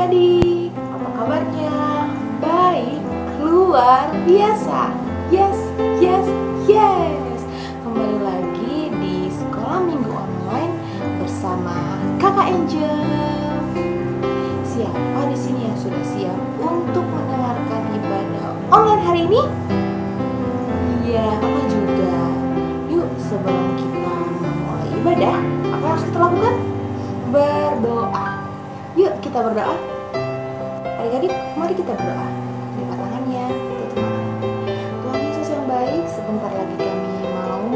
adik-adik, apa kabarnya? Baik, luar biasa. Yes, yes, yes. Kembali lagi di Sekolah Minggu Online bersama Kakak Angel. Siapa di sini yang sudah siap untuk mendengarkan ibadah online hari ini? Ya, apa juga. Yuk, sebelum kita memulai ibadah, apa yang harus kita lakukan? Berdoa. Yuk kita berdoa. Adik-adik, mari kita berdoa. Lipat tangannya, tutup mata. Tuhan Yesus yang baik, sebentar lagi kami mau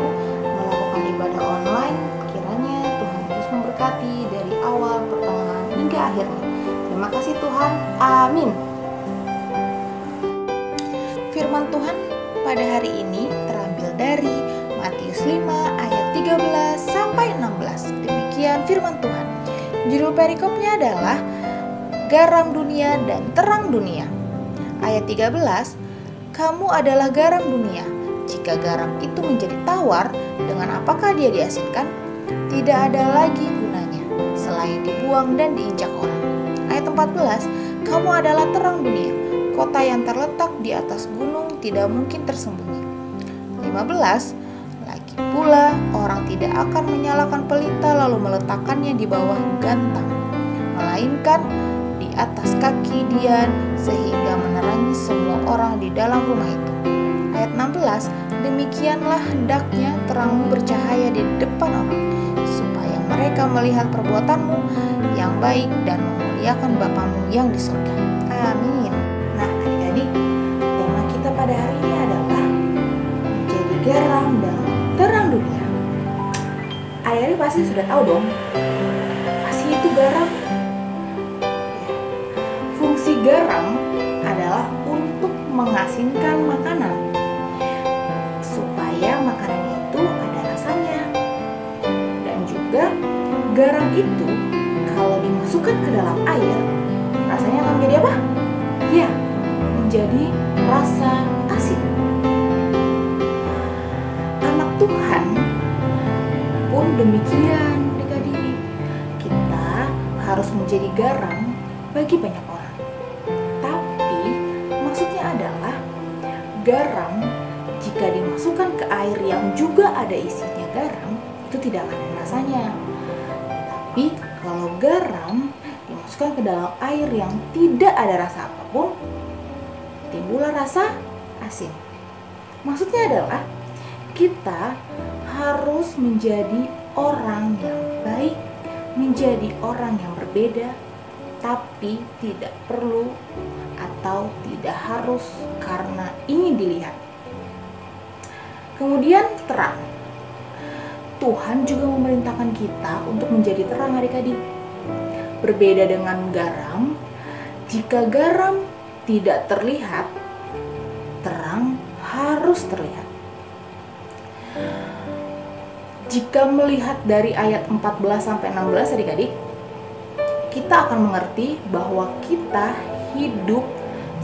melakukan ibadah online. Kiranya Tuhan Yesus memberkati dari awal, pertengahan, hingga akhirnya. Terima kasih Tuhan. Amin. Firman Tuhan pada hari ini terambil dari Matius 5 ayat 13 sampai 16. Demikian firman Tuhan. Judul perikopnya adalah Garam Dunia dan Terang Dunia. Ayat 13, kamu adalah garam dunia. Jika garam itu menjadi tawar, dengan apakah dia diasinkan? Tidak ada lagi gunanya, selain dibuang dan diinjak orang. Ayat 14, kamu adalah terang dunia. Kota yang terletak di atas gunung tidak mungkin tersembunyi. 15, lagi pula orang tidak akan menyalakan pelita lalu meletakkannya di bawah gantang, melainkan di atas kaki dian sehingga menerangi semua orang di dalam rumah itu. Ayat 16, demikianlah hendaknya terangmu bercahaya di depan orang, supaya mereka melihat perbuatanmu yang baik dan memuliakan Bapamu yang di surga. Amin. Nah adik-adik, tema kita pada hari ini adalah menjadi garam dan terang dunia. Adik-adik pasti sudah tahu dong, apa sih itu garam? Fungsi garam adalah untuk mengasinkan makanan supaya makanan itu ada rasanya. Dan juga garam itu kalau dimasukkan ke dalam air, rasanya akan menjadi apa? Ya, menjadi rasa asin. Anak Tuhan pun demikian, adik-adik. Kita harus menjadi garam bagi banyak orang. Tapi maksudnya adalah garam jika dimasukkan ke air yang juga ada isinya garam, itu tidak akan ada rasanya. Tapi kalau garam dimasukkan ke dalam air yang tidak ada rasa apapun, timbullah rasa asin. Maksudnya adalah kita harus menjadi orang yang baik, menjadi orang yang berbeda, tapi tidak perlu atau tidak harus karena ingin dilihat. Kemudian terang. Tuhan juga memerintahkan kita untuk menjadi terang, adik-adik. Berbeda dengan garam, jika garam tidak terlihat, terang harus terlihat. Jika melihat dari ayat 14-16 adik-adik, kita akan mengerti bahwa kita hidup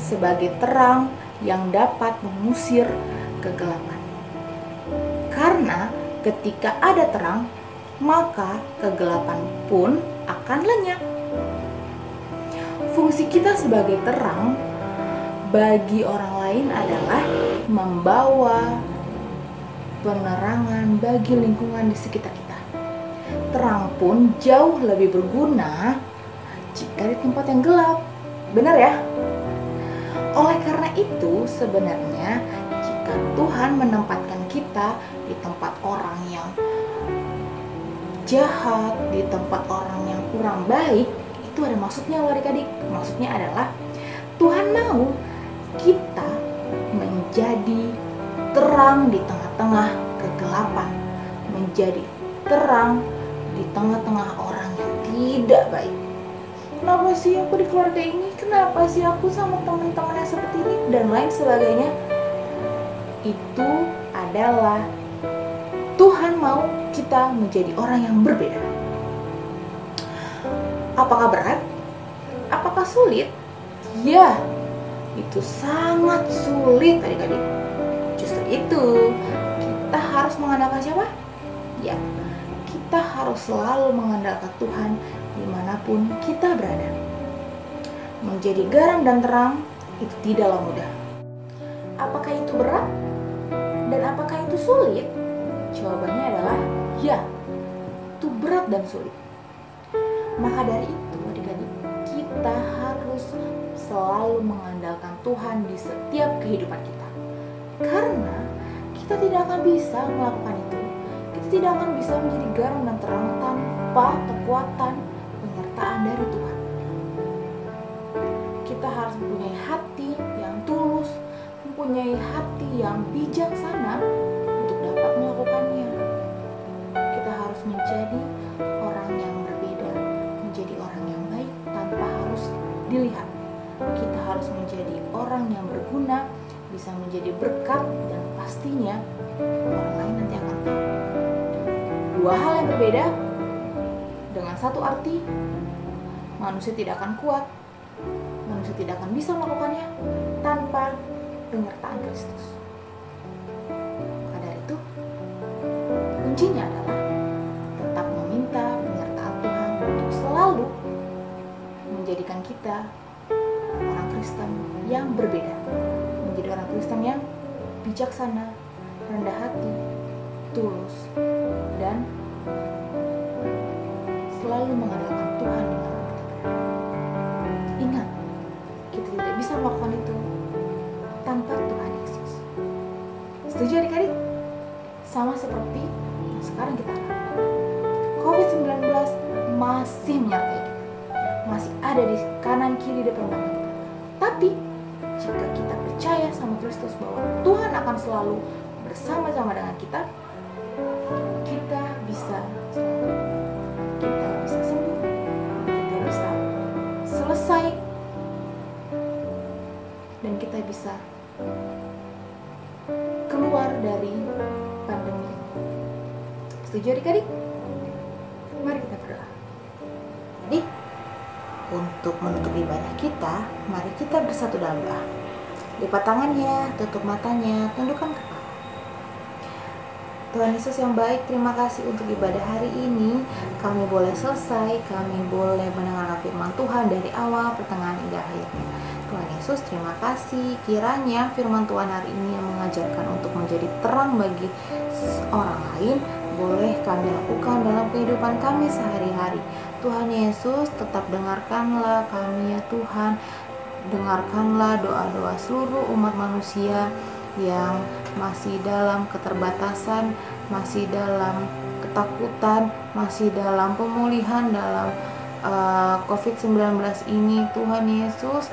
sebagai terang yang dapat mengusir kegelapan. Karena ketika ada terang, maka kegelapan pun akan lenyap. Fungsi kita sebagai terang bagi orang lain adalah membawa penerangan bagi lingkungan di sekitar kita. Terang pun jauh lebih berguna jika di tempat yang gelap. Benar ya? Oleh karena itu, sebenarnya jika Tuhan menempatkan kita di tempat orang yang jahat, di tempat orang yang kurang baik, itu ada maksudnya loh adik-adik. Maksudnya adalah Tuhan mau kita menjadi terang di tengah-tengah kegelapan, menjadi terang di tengah-tengah orang yang tidak baik. Kenapa sih aku di keluarga ini? Kenapa sih aku sama teman-teman yang seperti ini? Dan lain sebagainya. Itu adalah Tuhan mau kita menjadi orang yang berbeda. Apakah berat? Apakah sulit? Ya, itu sangat sulit adik-adik. Justru itu kita harus mengandalkan siapa? Ya, kita harus selalu mengandalkan Tuhan dimanapun kita berada. menjadi garam dan terang itu tidaklah mudah. Apakah itu berat? Dan apakah itu sulit? Jawabannya adalah ya, itu berat dan sulit. Maka dari itu adik-adik, kita harus selalu mengandalkan Tuhan di setiap kehidupan kita. Karena kita tidak akan bisa melakukan itu. Kita tidak akan bisa menjadi garam dan terang tanpa kekuatan penyertaan dari Tuhan. Kita harus mempunyai hati yang tulus, mempunyai hati yang bijaksana untuk dapat melakukannya. Kita harus menjadi orang yang berbeda, menjadi orang yang baik tanpa harus dilihat. Kita harus menjadi orang yang berguna, bisa menjadi berkat, dan pastinya orang lain nanti akan tahu. Dua hal yang berbeda dengan satu arti. Manusia tidak akan kuat, manusia tidak akan bisa melakukannya tanpa penyertaan Kristus. Maka dari itu, kuncinya adalah tetap meminta penyertaan Tuhan untuk selalu menjadikan kita orang Kristen yang berbeda, menjadi orang Kristen yang bijaksana, rendah hati, tulus, dan selalu mengandalkan Tuhan di mana kita berada. Ingat, kita tidak bisa melakukan itu tanpa Tuhan Yesus. Setuju adik-adik? Sama seperti yang sekarang kita alami. COVID-19 masih menyertai kita, masih ada di kanan kiri depan belakang kita. Tapi jika kita percaya sama Kristus bahwa Tuhan akan selalu bersama-sama dengan kita, kita bisa selamat, kita bisa sembuh, kita bisa selesai, dan kita bisa keluar dari pandemi. Setuju adik-adik? Mari kita berdoa. Adik, untuk menutup ibadah kita, mari kita bersatu dalam doa. Lipat tangannya, tutup matanya, tundukkan kepala. Tuhan Yesus yang baik, terima kasih untuk ibadah hari ini. Kami boleh selesai, kami boleh mendengar firman Tuhan dari awal, pertengahan, hingga akhirnya. Tuhan Yesus, terima kasih. Kiranya firman Tuhan hari ini yang mengajarkan untuk menjadi terang bagi orang lain, boleh kami lakukan dalam kehidupan kami sehari-hari. Tuhan Yesus, tetap dengarkanlah kami ya Tuhan. Dengarkanlah doa-doa seluruh umat manusia yang masih dalam keterbatasan, masih dalam ketakutan, masih dalam pemulihan dalam COVID-19 ini. Tuhan Yesus,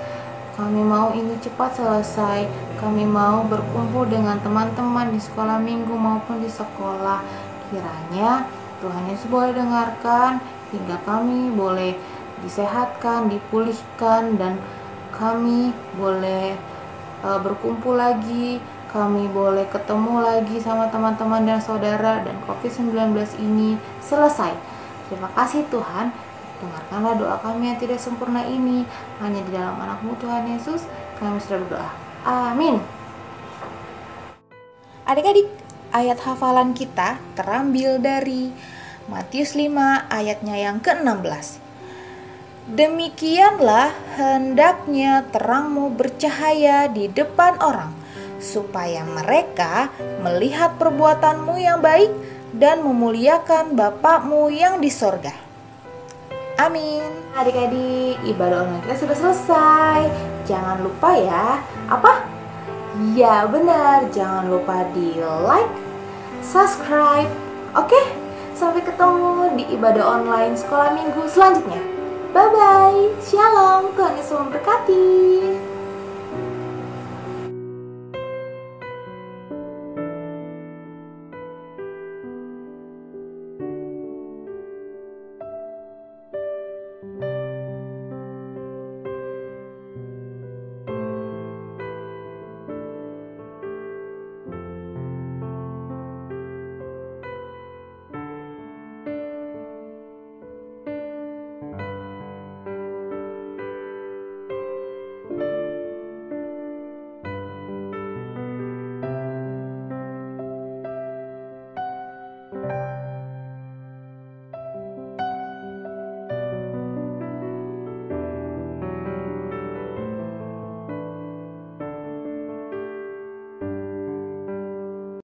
kami mau ini cepat selesai. Kami mau berkumpul dengan teman-teman di sekolah minggu maupun di sekolah. Kiranya Tuhan Yesus boleh dengarkan hingga kami boleh disehatkan, dipulihkan, dan kami boleh berkumpul lagi, kami boleh ketemu lagi sama teman-teman dan saudara, dan COVID-19 ini selesai. Terima kasih Tuhan, dengarkanlah doa kami yang tidak sempurna ini. Hanya di dalam anak-Mu Tuhan Yesus kami sudah berdoa. Amin. Adik-adik, ayat hafalan kita terambil dari Matius 5 ayatnya yang ke-16. Demikianlah hendaknya terangmu bercahaya di depan orang, supaya mereka melihat perbuatanmu yang baik dan memuliakan Bapa-Mu yang di sorga. Amin. Adik-adik, ibadah online kita sudah selesai. Jangan lupa ya, apa? Ya benar, jangan lupa di like, subscribe. Oke, sampai ketemu di ibadah online sekolah minggu selanjutnya. Bye-bye, shalom, Tuhan Yesus memberkati.